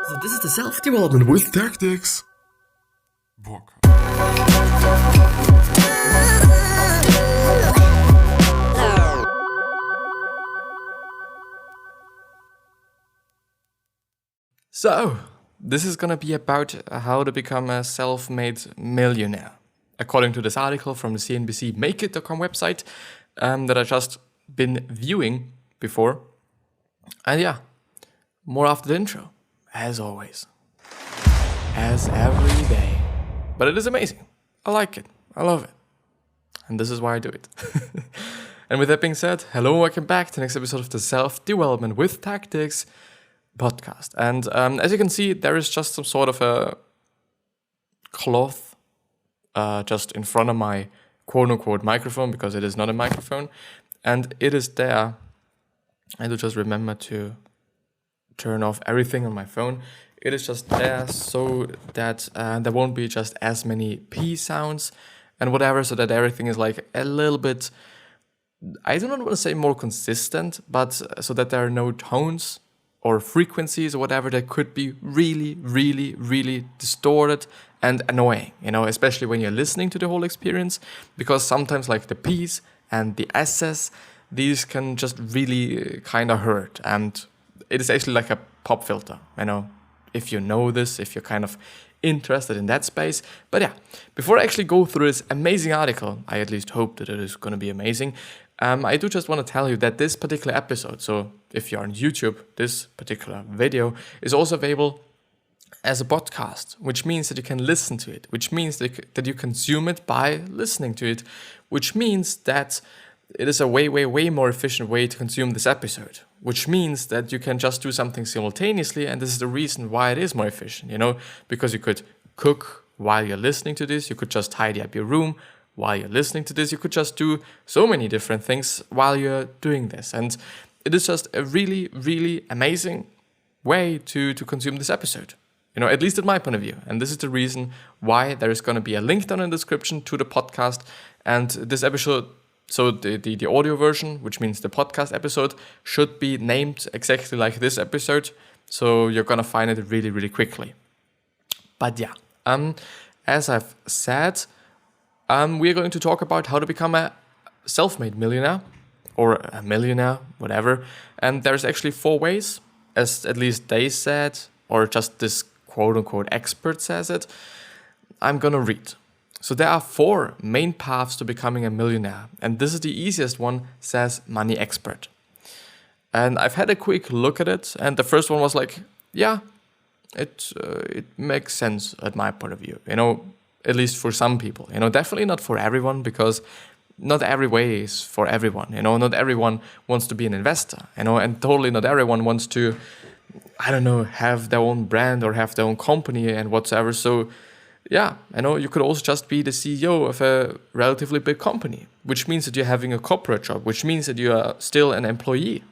So this is the self-development with tactics book. So, this is gonna be about how to become a self-made millionaire, according to this article from the cnbc makeit.com website that I just been viewing before. And yeah, more after the intro, as always, as every day. But it is amazing. I like it. I love it. And this is why I do it. And with that being said, hello, welcome back to the next episode of the Self-Development with Tactics podcast. And as you can see, there is just some sort of a cloth just in front of my quote-unquote microphone, because it is not a microphone. And it is there. I do just remember to turn off everything on my phone. It is just there so that there won't be just as many P sounds and whatever, so that everything is like a little bit, I do not want to say more consistent, but so that there are no tones or frequencies or whatever that could be really, really, really distorted and annoying, especially when you're listening to the whole experience, because sometimes like the P's and the S's, these can just really kind of hurt. And it is actually like a pop filter, if you know this, if you're kind of interested in that space. But yeah, before I actually go through this amazing article, I at least hope that it is going to be amazing, I do just want to tell you that this particular episode, so if you're on YouTube, this particular video is also available as a podcast, which means that you can listen to it, which means that you consume it by listening to it, which means that it is a way, way, way more efficient way to consume this episode, which means that you can just do something simultaneously. And this is the reason why it is more efficient, because you could cook while you're listening to this. You could just tidy up your room while you're listening to this. You could just do so many different things while you're doing this. And it is just a really, really amazing way to consume this episode, at least at my point of view. And this is the reason why there is going to be a link down in the description to the podcast. And this episode, so the audio version, which means the podcast episode, should be named exactly like this episode. So you're going to find it really, really quickly. But yeah, as I've said, we're going to talk about how to become a self-made millionaire or a millionaire, whatever. And there's actually 4 ways, as at least they said, or just this quote-unquote expert says it. I'm going to read. So there are 4 main paths to becoming a millionaire. And this is the easiest one, says Money Expert. And I've had a quick look at it. And the first one was like, yeah, it makes sense at my point of view, at least for some people, definitely not for everyone, because not every way is for everyone, not everyone wants to be an investor, and totally not everyone wants to, have their own brand or have their own company and whatsoever. So yeah, you could also just be the CEO of a relatively big company, which means that you're having a corporate job, which means that you are still an employee,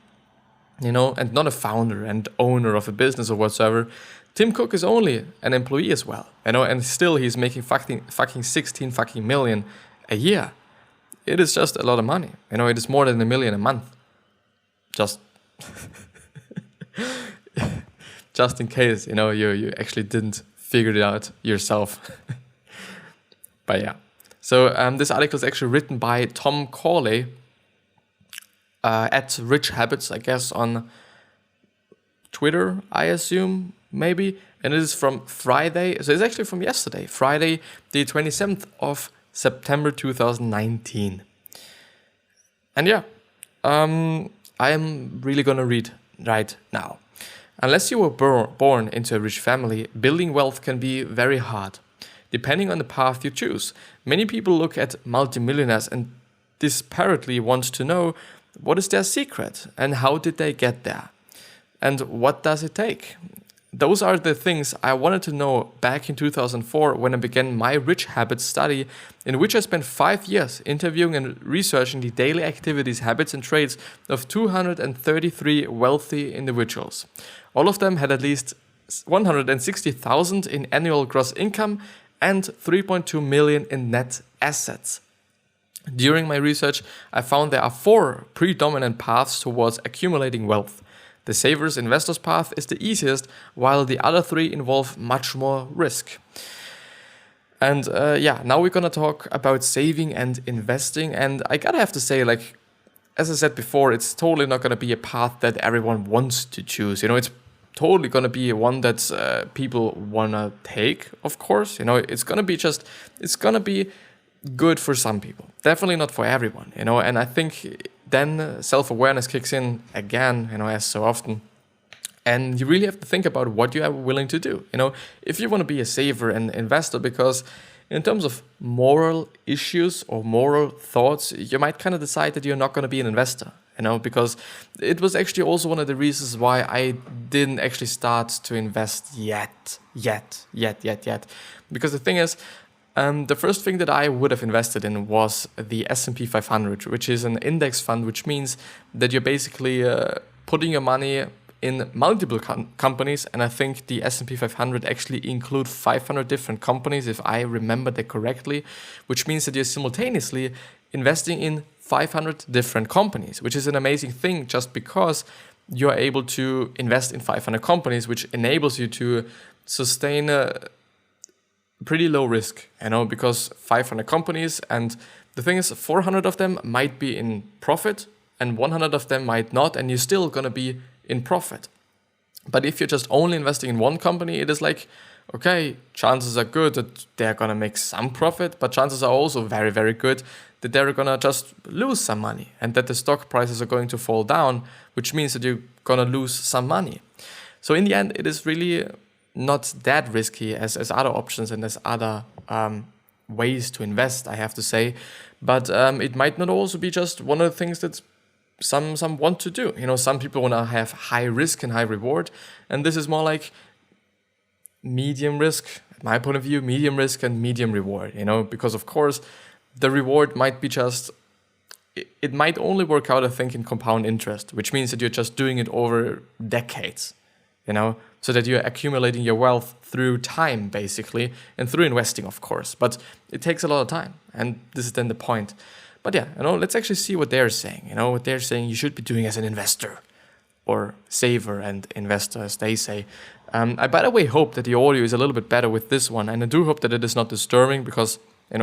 and not a founder and owner of a business or whatsoever. Tim Cook is only an employee as well, and still he's making fucking 16 fucking million a year. It is just a lot of money. It is more than $1 million a month. Just in case, you actually didn't figure it out yourself. But yeah. So this article is actually written by Tom Corley at Rich Habits, I guess, on Twitter, I assume, maybe. And it is from Friday. So it's actually from yesterday, Friday, the 27th of September 2019. And yeah, I am really gonna read right now. Unless you were born into a rich family, building wealth can be very hard. Depending on the path you choose, many people look at multimillionaires and desperately want to know what is their secret and how did they get there and what does it take. Those are the things I wanted to know back in 2004 when I began my Rich Habits study, in which I spent 5 years interviewing and researching the daily activities, habits and traits of 233 wealthy individuals. All of them had at least 160,000 in annual gross income and 3.2 million in net assets. During my research, I found there are 4 predominant paths towards accumulating wealth. The savers investors path is the easiest, while the other three involve much more risk. And now we're gonna talk about saving and investing. And I gotta have to say, like, as I said before, it's totally not gonna be a path that everyone wants to choose. It's totally gonna be one that people wanna take, of course. It's gonna be good for some people, definitely not for everyone. And I think then self-awareness kicks in again, as so often. And you really have to think about what you are willing to do. If you want to be a saver and investor, because in terms of moral issues or moral thoughts, you might kind of decide that you're not going to be an investor, because it was actually also one of the reasons why I didn't actually start to invest yet. Because the thing is, the first thing that I would have invested in was the S&P 500, which is an index fund, which means that you're basically putting your money in multiple companies, and I think the S&P 500 actually include 500 different companies, if I remember that correctly, which means that you're simultaneously investing in 500 different companies, which is an amazing thing just because you're able to invest in 500 companies, which enables you to sustain a pretty low risk, because 500 companies, and the thing is 400 of them might be in profit and 100 of them might not, and you're still going to be in profit. But if you're just only investing in one company, it is like, okay, chances are good that they're going to make some profit, but chances are also very, very good that they're going to just lose some money and that the stock prices are going to fall down, which means that you're going to lose some money. So in the end, it is really not that risky as other options and as other ways to invest, I have to say. But it might not also be just one of the things that some want to do. Some people want to have high risk and high reward, and this is more like medium risk, my point of view, medium risk and medium reward, because of course the reward might be it might only work out, I think, in compound interest, which means that you're just doing it over decades, so that you're accumulating your wealth through time, basically, and through investing, of course. But it takes a lot of time, and this is then the point. But let's actually see what they're saying. What they're saying you should be doing as an investor, or saver and investor, as they say. I, by the way, hope that the audio is a little bit better with this one, and I do hope that it is not disturbing, because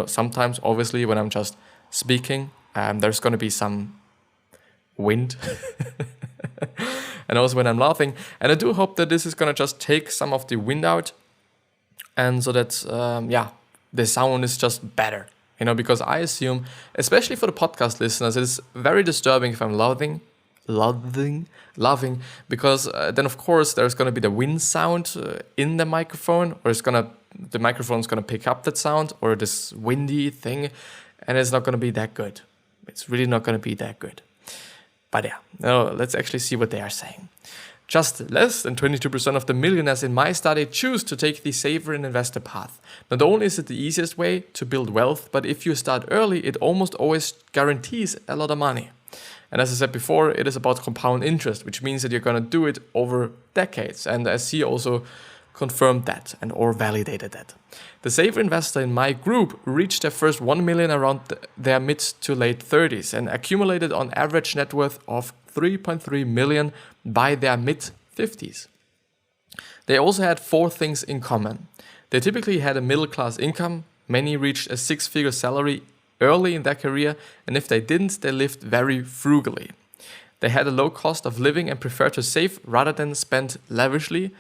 sometimes, obviously, when I'm just speaking, there's going to be some wind, and also when I'm laughing. And I do hope that this is going to just take some of the wind out, and so that the sound is just better. Because I assume, especially for the podcast listeners, it is very disturbing if I'm laughing, because then of course there's going to be the wind sound in the microphone, or the microphone's going to pick up that sound, or this windy thing, and it's not going to be that good. It's really not going to be that good. But let's actually see what they are saying. Just less than 22% of the millionaires in my study choose to take the saver and investor path. Not only is it the easiest way to build wealth, but if you start early, it almost always guarantees a lot of money. And as I said before, it is about compound interest, which means that you're going to do it over decades. And SC also confirmed that or validated that. The saver investor in my group reached their first 1 million around their mid to late 30s and accumulated on average net worth of 3.3 million by their mid 50s. They also had 4 things in common. They typically had a middle class income. Many reached a 6-figure salary early in their career, and if they didn't, they lived very frugally. They had a low cost of living and preferred to save rather than spend lavishly.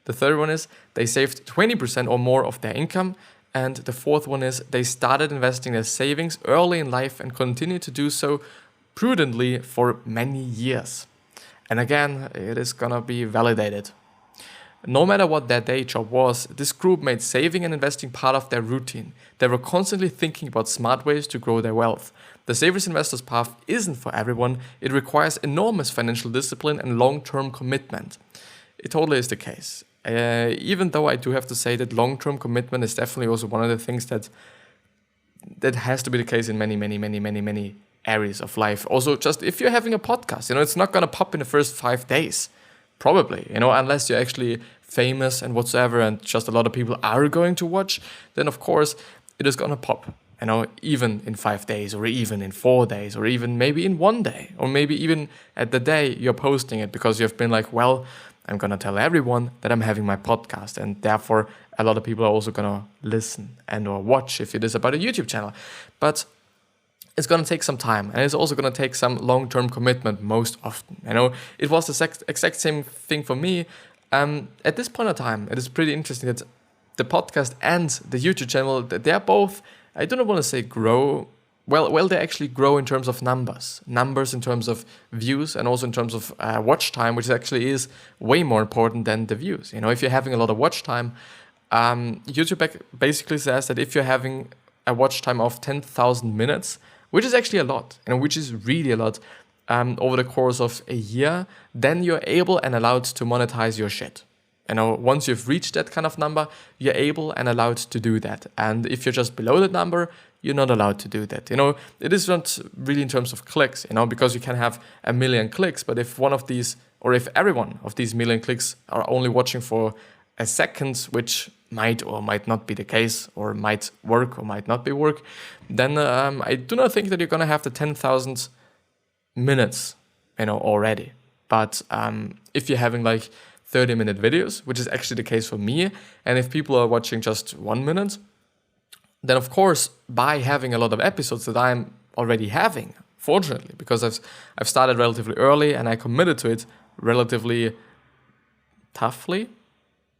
The third one is they saved 20% or more of their income. And the fourth one is they started investing their savings early in life and continued to do so prudently for many years. And again, it is gonna be validated. No matter what their day job was, this group made saving and investing part of their routine. They were constantly thinking about smart ways to grow their wealth. The Savers Investors path isn't for everyone. It requires enormous financial discipline and long-term commitment. It totally is the case. Even though I do have to say that long-term commitment is definitely also one of the things that has to be the case in many areas of life. Also, just if you're having a podcast, it's not going to pop in the first 5 days. Probably, unless you're actually famous and whatsoever, and just a lot of people are going to watch, then of course it is going to pop. even in 5 days, or even in 4 days, or even maybe in 1 day, or maybe even at the day you're posting it, because you've been like, well, I'm going to tell everyone that I'm having my podcast, and therefore a lot of people are also going to listen and or watch if it is about a YouTube channel. But it's going to take some time, and it's also going to take some long-term commitment most often. It was the exact same thing for me. At this point in time, it is pretty interesting that the podcast and the YouTube channel, they're both, I do not want to say grow. Well, they actually grow in terms of numbers in terms of views, and also in terms of watch time, which actually is way more important than the views. If you're having a lot of watch time, YouTube basically says that if you're having a watch time of 10,000 minutes, which is actually a lot, which is really a lot, over the course of a year, then you're able and allowed to monetize your shit. Once you've reached that kind of number, you're able and allowed to do that. And if you're just below that number, you're not allowed to do that. It is not really in terms of clicks, because you can have 1 million clicks, but if one of these, or if every one of these million clicks are only watching for a second, which might or might not be the case, or might work or might not be work, then I do not think that you're going to have the 10,000 minutes, already. But if you're having like 30-minute videos, which is actually the case for me, and if people are watching just 1 minute, then of course, by having a lot of episodes that I'm already having, fortunately, because I've started relatively early and I committed to it relatively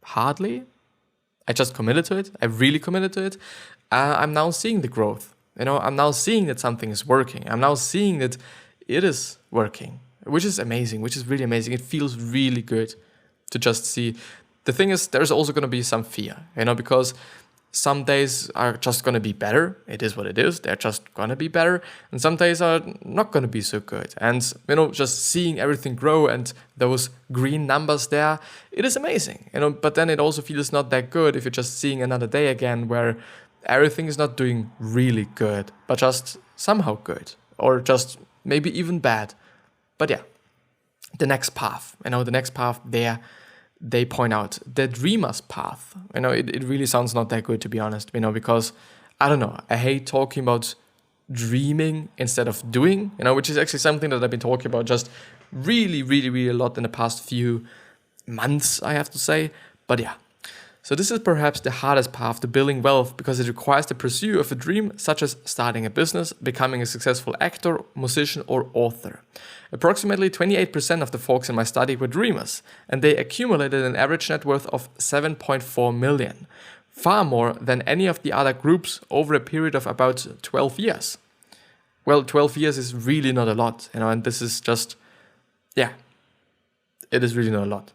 hardly. I just committed to it. I really committed to it. I'm now seeing the growth. I'm now seeing that something is working. I'm now seeing that it is working, which is amazing, which is really amazing. It feels really good to just see. The thing is, there's also going to be some fear, because some days are just going to be better. It is what it is. They're just going to be better. And some days are not going to be so good. And, just seeing everything grow and those green numbers there, it is amazing. But then it also feels not that good if you're just seeing another day again where everything is not doing really good, but just somehow good, or just maybe even bad. But yeah, the next path, there, they point out the dreamer's path. It really sounds not that good, to be honest, because I don't know, I hate talking about dreaming instead of doing, which is actually something that I've been talking about just really, really, really a lot in the past few months, I have to say. But yeah, so this is perhaps the hardest path to building wealth, because it requires the pursuit of a dream, such as starting a business, becoming a successful actor, musician, or author. Approximately 28% of the folks in my study were dreamers, and they accumulated an average net worth of 7.4 million, far more than any of the other groups over a period of about 12 years. Well, 12 years is really not a lot, and this is just, it is really not a lot.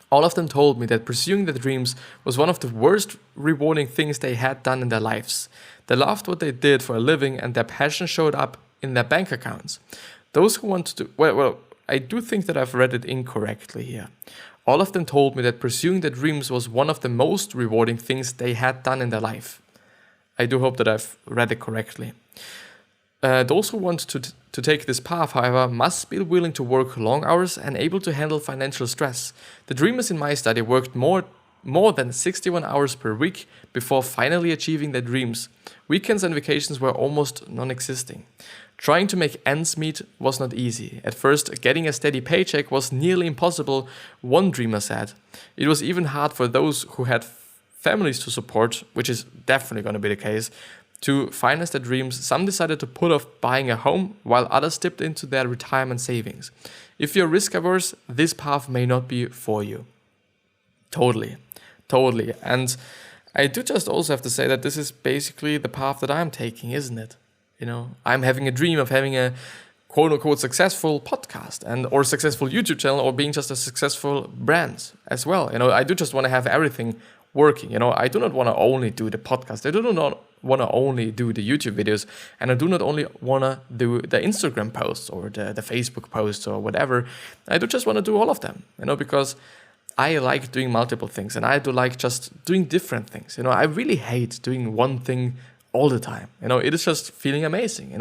All of them told me that pursuing their dreams was one of the worst rewarding things they had done in their lives. They loved what they did for a living, and their passion showed up in their bank accounts. Those who want to, well, I do think that I've read it incorrectly here. All of them told me that pursuing their dreams was one of the most rewarding things they had done in their life. I do hope that I've read it correctly. Those who want to take this path, however, must be willing to work long hours and able to handle financial stress. The dreamers in my study worked more than 61 hours per week before finally achieving their dreams. Weekends and vacations were almost non-existing. Trying to make ends meet was not easy. At first, getting a steady paycheck was nearly impossible, one dreamer said. It was even hard for those who had families to support, which is definitely going to be the case, to finance their dreams. Some decided to put off buying a home, while others dipped into their retirement savings. If you're risk averse, this path may not be for you. Totally. And I do just also have to say that this is basically the path that I'm taking, isn't it? I'm having a dream of having a quote-unquote successful podcast or successful YouTube channel, or being just a successful brand as well. I do just want to have everything working. I do not want to only do the podcast. I do not want to only do the YouTube videos, and I do not only want to do the Instagram posts or the Facebook posts or whatever. I do just want to do all of them, because I like doing multiple things, and I do like just doing different things. I really hate doing one thing all the time. It is just feeling amazing.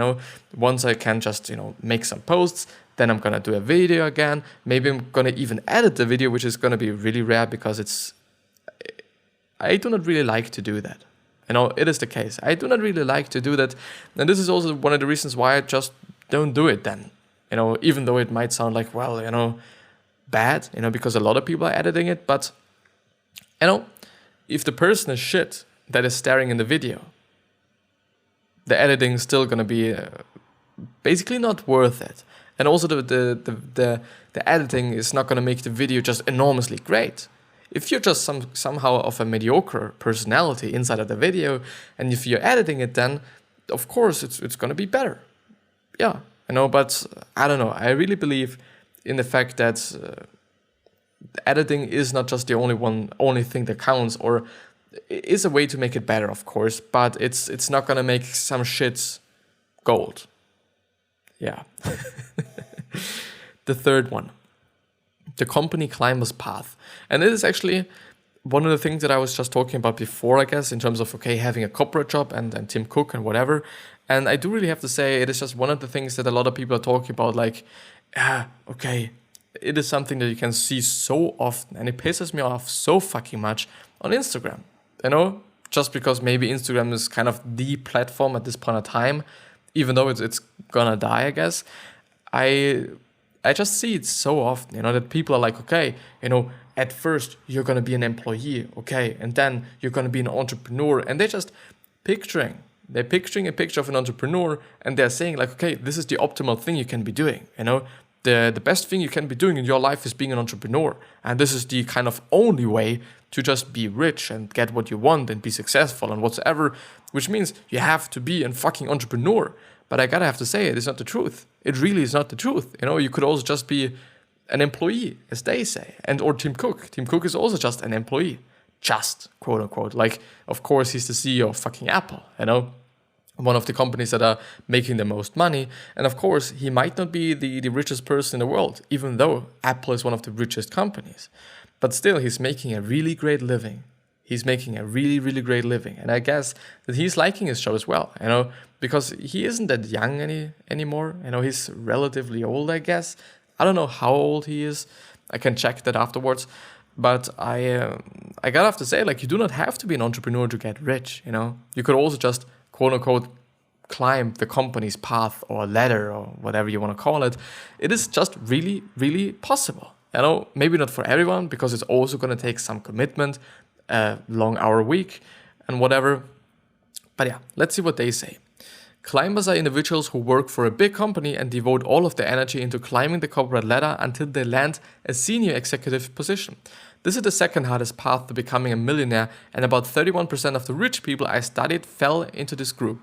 Once I can just, make some posts, then I'm going to do a video again. Maybe I'm going to even edit the video, which is going to be really rare, because I do not really like to do that. You know, it is the case. I do not really like to do that. And this is also one of the reasons why I just don't do it then. You know, even though it might sound like, well, you know, bad, you know, because a lot of people are editing it. But, you know, if the person is shit that is staring in the video, the editing is still going to be basically not worth it. And also the editing is not going to make the video just enormously great. If you're just somehow of a mediocre personality inside of the video, and if you're editing it, then of course it's going to be better. Yeah, you know, but I don't know. I really believe in the fact that editing is not just the only thing that counts, or it is a way to make it better, of course, but it's not going to make some shit gold. Yeah. The third one, the company climber's path. And it is actually one of the things that I was just talking about before, I guess, in terms of, okay, having a corporate job and Tim Cook and whatever. And I do really have to say, it is just one of the things that a lot of people are talking about, like, okay, it is something that you can see so often, and it pisses me off so fucking much on Instagram. You know, just because maybe Instagram is kind of the platform at this point of time, even though it's gonna die, I guess. I just see it so often, you know, that people are like, okay, you know, at first you're gonna be an employee, okay, and then you're gonna be an entrepreneur, and they're just picturing a picture of an entrepreneur, and they're saying like, okay, this is the optimal thing you can be doing, you know. The best thing you can be doing in your life is being an entrepreneur, and this is the kind of only way to just be rich and get what you want and be successful and whatsoever, which means you have to be a fucking entrepreneur. But I gotta have to say, it is not the truth. It really is not the truth. You know, you could also just be an employee, as they say, or Tim Cook. Tim Cook is also just an employee, just quote unquote. Like, of course, he's the CEO of fucking Apple, you know, one of the companies that are making the most money. And of course, he might not be the richest person in the world, even though Apple is one of the richest companies. But still, he's making a really great living. He's making a really, really great living. And I guess that he's liking his job as well, you know, because he isn't that young anymore. You know, he's relatively old, I guess. I don't know how old he is. I can check that afterwards. But I gotta have to say, like, you do not have to be an entrepreneur to get rich, you know. You could also just, quote unquote, climb the company's path or ladder or whatever you want to call it. It is just really, really possible. You know, maybe not for everyone, because it's also going to take some commitment, a long hour week and whatever. But yeah, let's see what they say. Climbers are individuals who work for a big company and devote all of their energy into climbing the corporate ladder until they land a senior executive position. This is the second hardest path to becoming a millionaire, and about 31% of the rich people I studied fell into this group.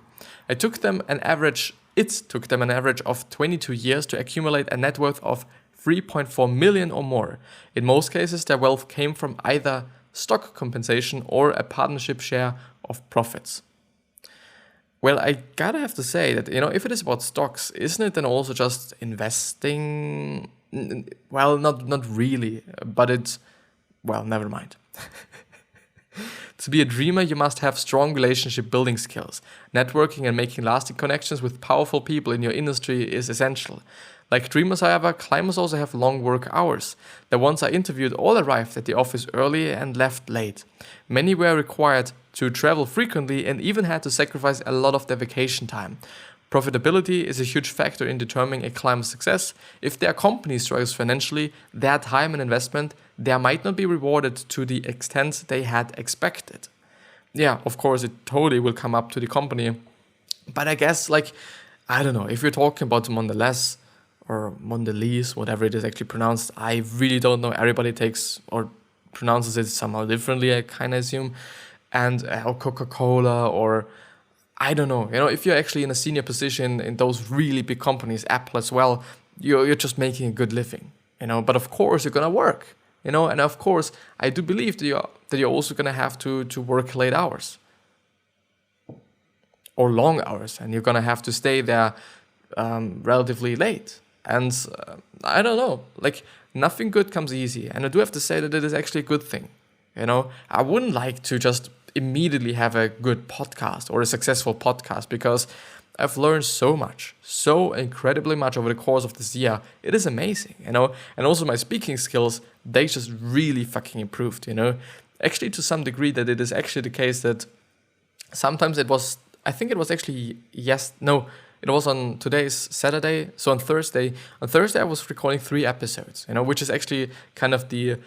It took them an average of 22 years to accumulate a net worth of 3.4 million or more. In most cases, their wealth came from either stock compensation or a partnership share of profits. Well, I gotta have to say that, you know, if it is about stocks, isn't it then also just investing? Well, not really, but it's, well, never mind. To be a dreamer, you must have strong relationship building skills. Networking and making lasting connections with powerful people in your industry is essential. Like dreamers, however, climbers also have long work hours. The ones I interviewed all arrived at the office early and left late. Many were required to travel frequently and even had to sacrifice a lot of their vacation time. Profitability is a huge factor in determining a climber's success. If their company struggles financially, their time and investment there might not be rewarded to the extent they had expected. Yeah, of course, it totally will come up to the company. But I guess, like, I don't know, if you're talking about Mondelez or Mondelez, whatever it is actually pronounced, I really don't know. Everybody takes or pronounces it somehow differently, I kind of assume. And or Coca-Cola, or I don't know. You know, if you're actually in a senior position in those really big companies, Apple as well, you're just making a good living. You know, but of course you're gonna work. You know, and of course I do believe that you're also gonna have to work late hours or long hours, and you're gonna have to stay there relatively late. And I don't know, like, nothing good comes easy. And I do have to say that it is actually a good thing. You know, I wouldn't like to just immediately have a good podcast or a successful podcast, because I've learned so much, so incredibly much over the course of this year. It is amazing, you know, and also my speaking skills, they just really fucking improved, you know. Actually, to some degree, that it is actually the case that sometimes I think it was actually, it was on today's Saturday. So on Thursday I was recording 3 episodes, which is actually kind of the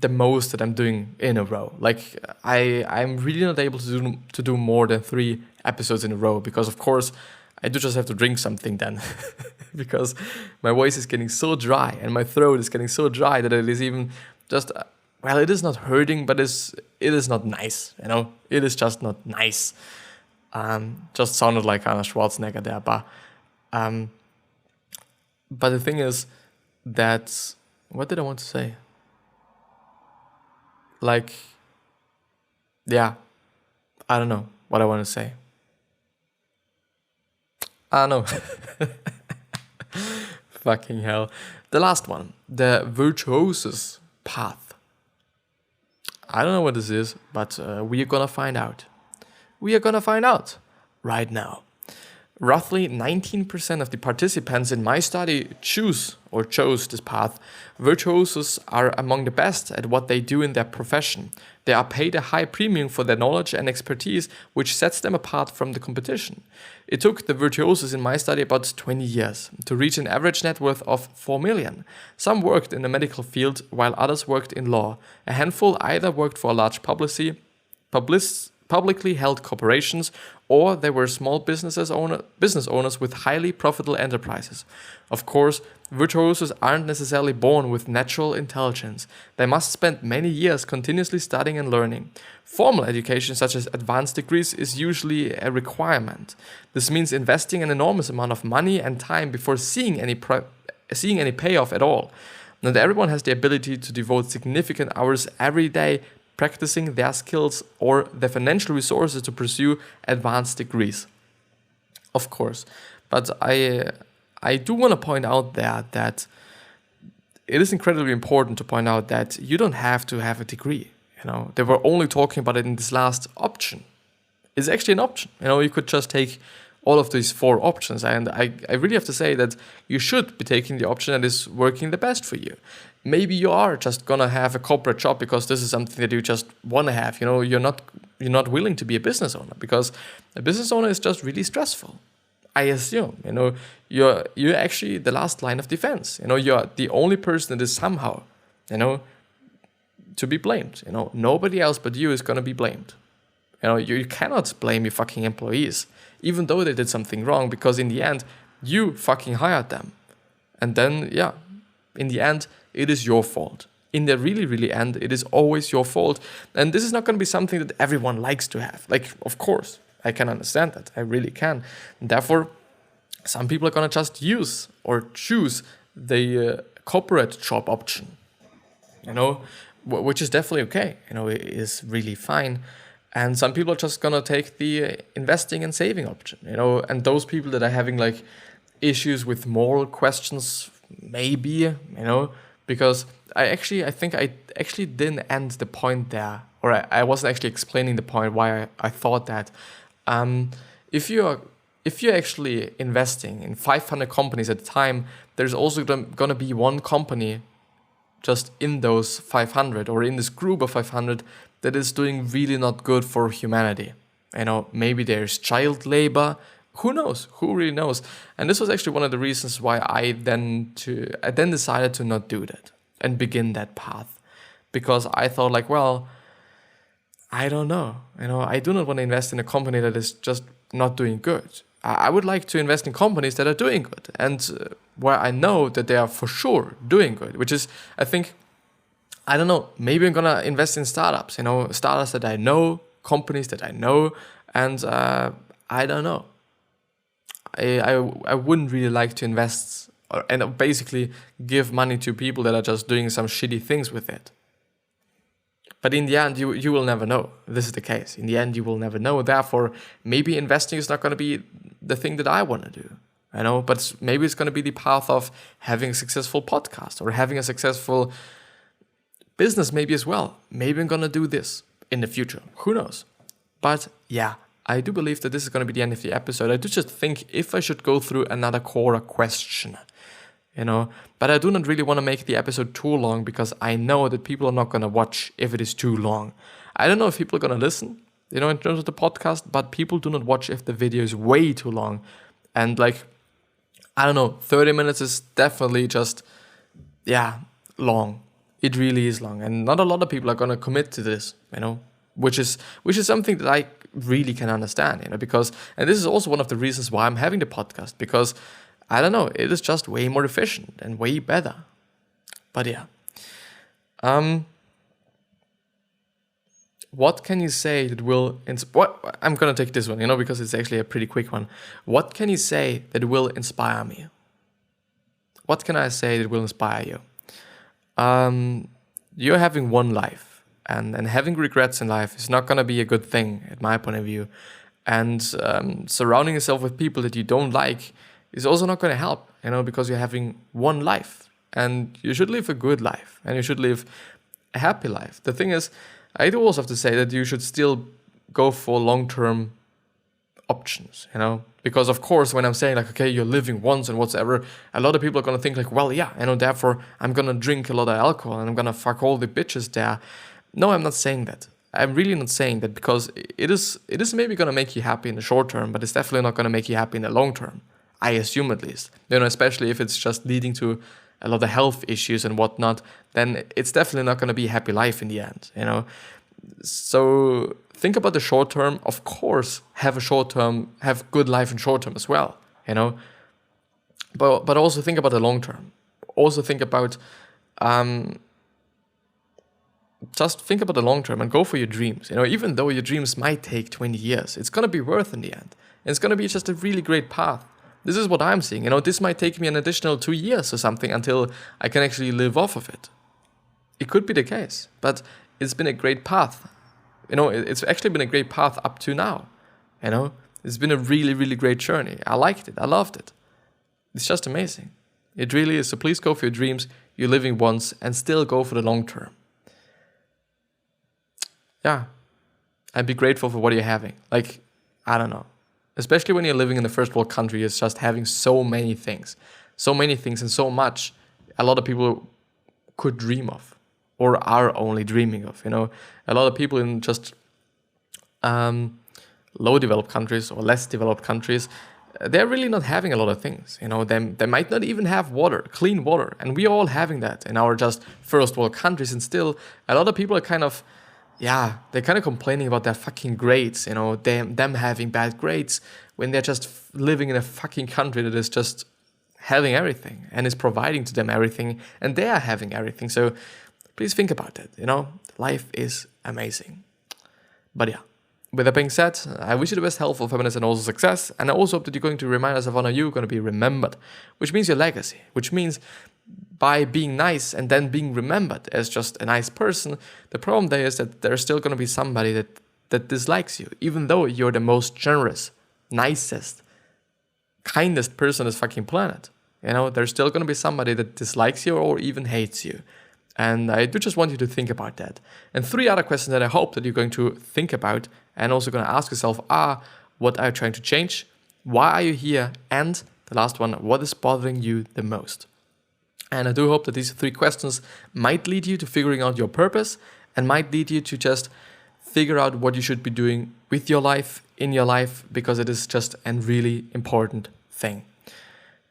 most that I'm doing in a row. Like I'm really not able to do more than 3 episodes in a row, because of course I do just have to drink something then, because my voice is getting so dry and my throat is getting so dry that it is even just, it is not hurting, but it is not nice, It is just not nice. Just sounded like Arnold Schwarzenegger there, but the thing is that, what did I want to say? Like, yeah, I don't know what I want to say. I don't know. Fucking hell. The last one, the virtuosus path. I don't know what this is, but we are gonna find out. We are gonna find out right now. Roughly 19% of the participants in my study chose this path. Virtuosos are among the best at what they do in their profession. They are paid a high premium for their knowledge and expertise, which sets them apart from the competition. It took the virtuosos in my study about 20 years to reach an average net worth of 4 million. Some worked in the medical field, while others worked in law. A handful either worked for a large publicly held corporations, or they were small business owners with highly profitable enterprises. Of course, virtuosos aren't necessarily born with natural intelligence. They must spend many years continuously studying and learning. Formal education, such as advanced degrees, is usually a requirement. This means investing an enormous amount of money and time before seeing any payoff at all. Not everyone has the ability to devote significant hours every day practicing their skills or the financial resources to pursue advanced degrees. Of course, but I do want to point out there that it is incredibly important to point out that you don't have to have a degree. They were only talking about it in this last option. It's actually an option. You could just take all of these 4 options, and I really have to say that you should be taking the option that is working the best for you. Maybe you are just gonna have a corporate job because this is something that you just want to have. You're not willing to be a business owner because a business owner is just really stressful. I assume, you're actually the last line of defense. You're the only person that is somehow, to be blamed. Nobody else but you is gonna be blamed. You cannot blame your fucking employees, even though they did something wrong, because in the end, you fucking hired them. And then, in the end, it is your fault. In the really, really end, it is always your fault. And this is not going to be something that everyone likes to have. Like, of course, I can understand that. I really can. And therefore, some people are going to just use or choose the corporate job option, which is definitely okay. It is really fine. And some people are just going to take the investing and saving option, and those people that are having like issues with moral questions, maybe, because I think I actually didn't end the point there, or I wasn't actually explaining the point why I thought that. If you're actually investing in 500 companies at a time, there's also going to be one company just in those 500 or in this group of 500 that is doing really not good for humanity. Maybe there's child labor. Who knows? Who really knows? And this was actually one of the reasons why I then decided to not do that and begin that path, because I thought like, well, I don't know. I do not want to invest in a company that is just not doing good. I would like to invest in companies that are doing good and where I know that they are for sure doing good, which is, I think, I don't know, maybe I'm going to invest in startups, startups that I know, companies that I know, and I don't know. I wouldn't really like to invest and basically give money to people that are just doing some shitty things with it. But in the end, you will never know. This is the case. In the end, you will never know. Therefore, maybe investing is not going to be the thing that I want to do. But maybe it's going to be the path of having a successful podcast or having a successful business maybe as well. Maybe I'm going to do this in the future. Who knows? But yeah, I do believe that this is going to be the end of the episode. I do just think if I should go through another core question, but I do not really want to make the episode too long because I know that people are not going to watch if it is too long. I don't know if people are going to listen. in terms of the podcast, but people do not watch if the video is way too long. And like, I don't know, 30 minutes is definitely just, long. It really is long. And not a lot of people are going to commit to this, which is something that I really can understand, because, and this is also one of the reasons why I'm having the podcast, because I don't know, it is just way more efficient and way better. But yeah. What can you say that will inspire? I'm going to take this one, because it's actually a pretty quick one. What can you say that will inspire me? What can I say that will inspire you? You're having one life, and having regrets in life is not going to be a good thing, at my point of view. And surrounding yourself with people that you don't like is also not going to help, because you're having one life, and you should live a good life, and you should live a happy life. The thing is, I do also have to say that you should still go for long-term options, because of course, when I'm saying like, okay, you're living once and whatsoever, a lot of people are going to think like, well, yeah, therefore I'm going to drink a lot of alcohol and I'm going to fuck all the bitches there. No, I'm not saying that. I'm really not saying that, because it is maybe going to make you happy in the short term, but it's definitely not going to make you happy in the long term. I assume, at least, especially if it's just leading to a lot of health issues and whatnot, then it's definitely not going to be a happy life in the end, So think about the short term. Of course, have good life in short term as well, But also think about the long term. Also think about, just think about the long term and go for your dreams. Even though your dreams might take 20 years, it's going to be worth in the end. It's going to be just a really great path. This is what I'm seeing. This might take me an additional 2 years or something until I can actually live off of it. It could be the case, but it's been a great path. It's actually been a great path up to now. It's been a really, really great journey. I liked it. I loved it. It's just amazing. It really is. So please go for your dreams. You're living once, and still go for the long term. Yeah. And be grateful for what you're having. Like, I don't know. Especially when you're living in a first world country, it's just having so many things and so much a lot of people could dream of, or are only dreaming of. A lot of people in just low developed countries or less developed countries, they're really not having a lot of things. They might not even have water, clean water, and we're all having that in our just first world countries. And still, a lot of people are kind of complaining about their fucking grades, them having bad grades, when they're just living in a fucking country that is just having everything and is providing to them everything, and they are having everything. So please think about that, life is amazing. But yeah, with that being said, I wish you the best health, happiness, and also success. And I also hope that you're going to remind yourself of how you're going to be remembered, which means your legacy, which means by being nice and then being remembered as just a nice person, the problem there is that there's still going to be somebody that dislikes you, even though you're the most generous, nicest, kindest person on this fucking planet. There's still going to be somebody that dislikes you or even hates you. And I do just want you to think about that. And 3 other questions that I hope that you're going to think about and also going to ask yourself are, what are you trying to change? Why are you here? And the last one, what is bothering you the most? And I do hope that these 3 questions might lead you to figuring out your purpose and might lead you to just figure out what you should be doing with your life, in your life, because it is just a really important thing.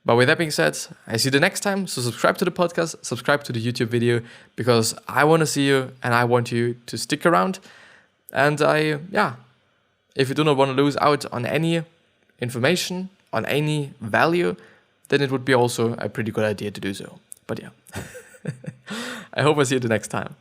But with that being said, I see you the next time. So subscribe to the podcast, subscribe to the YouTube video, because I want to see you and I want you to stick around. And if you do not want to lose out on any information, on any value, then it would be also a pretty good idea to do so. But yeah, I hope I see you the next time.